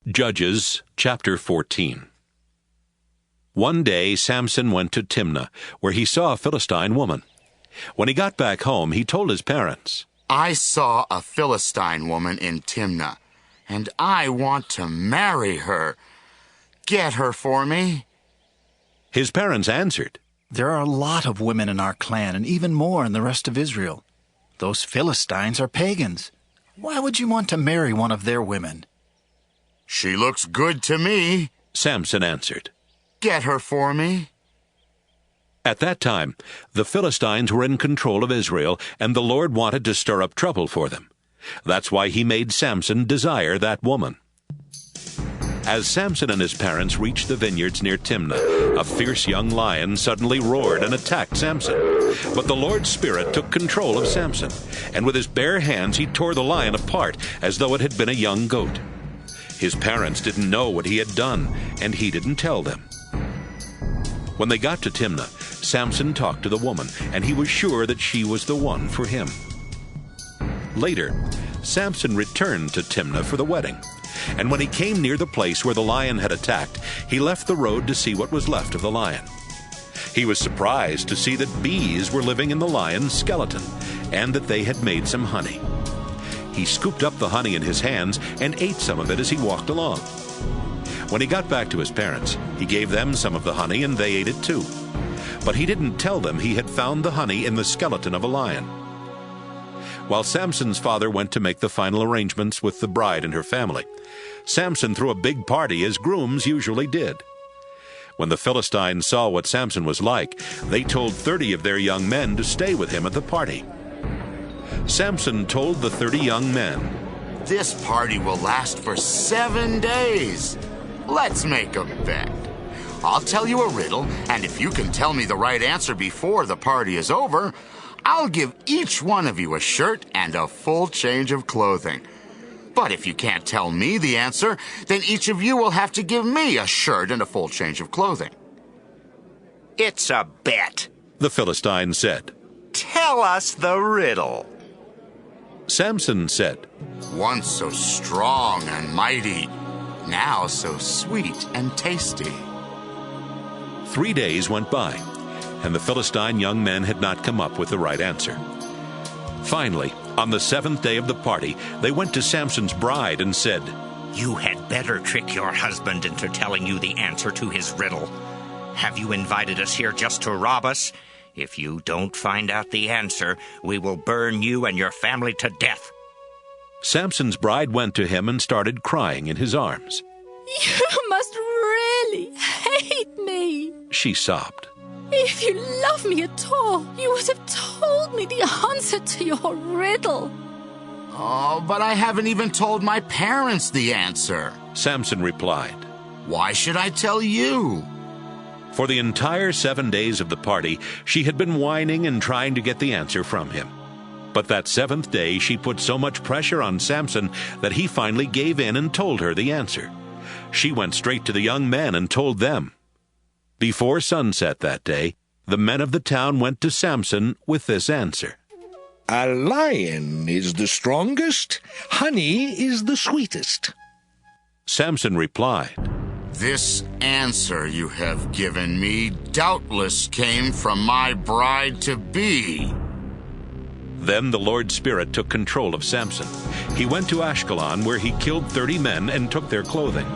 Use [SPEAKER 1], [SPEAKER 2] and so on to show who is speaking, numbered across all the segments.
[SPEAKER 1] Judges chapter 14. One day Samson went to Timnah, where he saw a Philistine woman. When he got back home, he told his parents,
[SPEAKER 2] I saw a Philistine woman in Timnah, and I want to marry her. Get her for me.
[SPEAKER 1] His parents answered,
[SPEAKER 3] There are a lot of women in our clan, and even more in the rest of Israel. Those Philistines are pagans. Why would you want to marry one of their women?
[SPEAKER 2] She looks good to me.
[SPEAKER 1] Samson answered.
[SPEAKER 2] Get her for me.
[SPEAKER 1] At that time, the Philistines were in control of Israel, and the Lord wanted to stir up trouble for them. That's why he made Samson desire that woman. As Samson and his parents reached the vineyards near Timnah, a fierce young lion suddenly roared and attacked Samson. But the Lord's Spirit took control of Samson, and with his bare hands he tore the lion apart as though it had been a young goat. His parents didn't know what he had done, and he didn't tell them. When they got to Timnah, Samson talked to the woman, and he was sure that she was the one for him. Later, Samson returned to Timnah for the wedding, and when he came near the place where the lion had attacked, he left the road to see what was left of the lion. He was surprised to see that bees were living in the lion's skeleton, and that they had made some honey. He scooped up the honey in his hands and ate some of it as he walked along. When he got back to his parents, he gave them some of the honey and they ate it too. But he didn't tell them he had found the honey in the skeleton of a lion. While Samson's father went to make the final arrangements with the bride and her family, Samson threw a big party as grooms usually did. When the Philistines saw what Samson was like, they told 30 of their young men to stay with him at the party. Samson told the 30 young men,
[SPEAKER 2] This party will last for 7 days. Let's make a bet. I'll tell you a riddle, and if you can tell me the right answer before the party is over, I'll give each one of you a shirt and a full change of clothing. But if you can't tell me the answer, then each of you will have to give me a shirt and a full change of clothing.
[SPEAKER 4] It's a bet.
[SPEAKER 1] the Philistine said.
[SPEAKER 4] Tell us the riddle.
[SPEAKER 1] Samson said,
[SPEAKER 2] Once so strong and mighty, now so sweet and tasty.
[SPEAKER 1] 3 days went by, and the Philistine young men had not come up with the right answer. Finally, on the 7th day of the party, they went to Samson's bride and said,
[SPEAKER 4] You had better trick your husband into telling you the answer to his riddle. Have you invited us here just to rob us? If you don't find out the answer, we will burn you and your family to death.
[SPEAKER 1] Samson's bride went to him and started crying in his arms.
[SPEAKER 5] You must really hate me.
[SPEAKER 1] She sobbed.
[SPEAKER 5] If you love me at all, you would have told me the answer to your riddle.
[SPEAKER 2] Oh, but I haven't even told my parents the answer.
[SPEAKER 1] Samson replied.
[SPEAKER 2] Why should I tell you?
[SPEAKER 1] For the entire 7 days of the party, she had been whining and trying to get the answer from him. But that 7th day, she put so much pressure on Samson that he finally gave in and told her the answer. She went straight to the young men and told them. Before sunset that day, the men of the town went to Samson with this answer.
[SPEAKER 6] A lion is the strongest, honey is the sweetest.
[SPEAKER 1] Samson replied,
[SPEAKER 2] This answer you have given me doubtless came from my bride-to-be.
[SPEAKER 1] Then the Lord's Spirit took control of Samson. He went to Ashkelon, where he killed 30 men and took their clothing.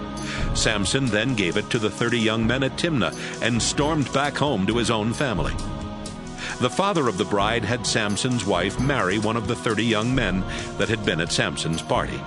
[SPEAKER 1] Samson then gave it to the 30 young men at Timnah and stormed back home to his own family. The father of the bride had Samson's wife marry one of the 30 young men that had been at Samson's party.